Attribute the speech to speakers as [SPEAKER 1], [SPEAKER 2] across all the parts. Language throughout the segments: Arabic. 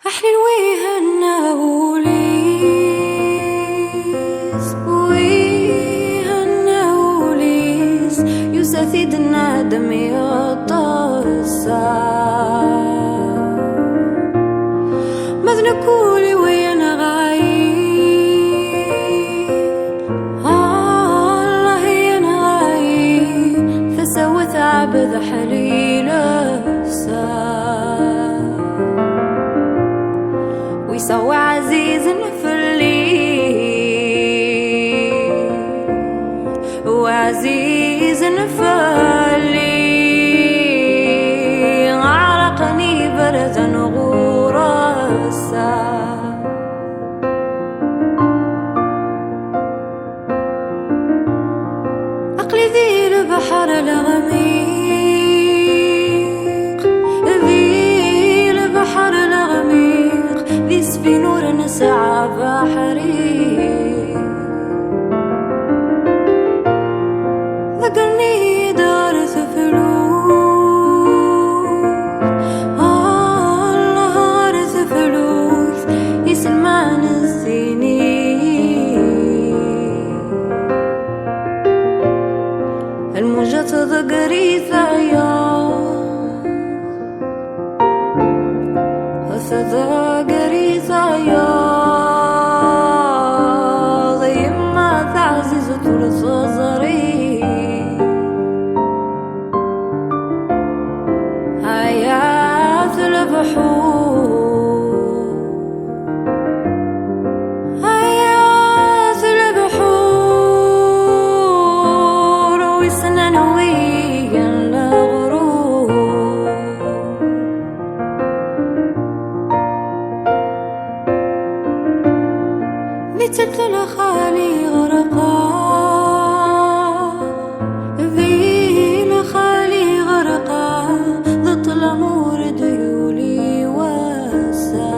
[SPEAKER 1] أحلى ويهناوليس يساثيد الندم يطاسا مذنكولي وين غايب الله ينغايب فسوت عبد حليل ويسوى عزيز نفلي وعزيز نفلي عرقني بردا غراسا عقلي ذي البحر الغميق ذي البحر الغميق ذي في نور نسعى بحري ذكرني دار ثفلوث الله غار ثفلوث يسلمان الزيني الموجة تذكري ثذكري ثياض يما تعزيز طول صزري آيات البحور آيات البحور ويسنن ويا الغرور مثل الخالي غرقا ذي الخالي غرقا ضد الأمور ديولي واسا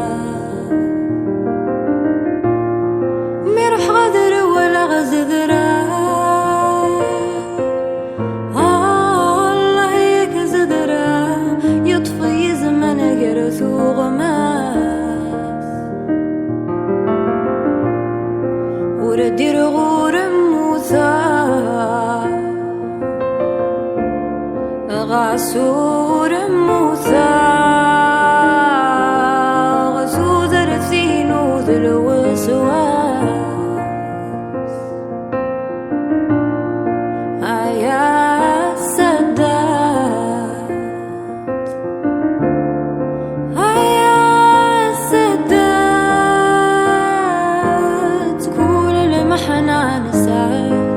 [SPEAKER 1] ميرح غدر ولا غزذرا الله يكزدرا يطفي زمن قرث وغماس وردير غور موسى غاسور موسى غسود رثين وذل وسواس آيات سدات آيات سدات كل المحنة نسعى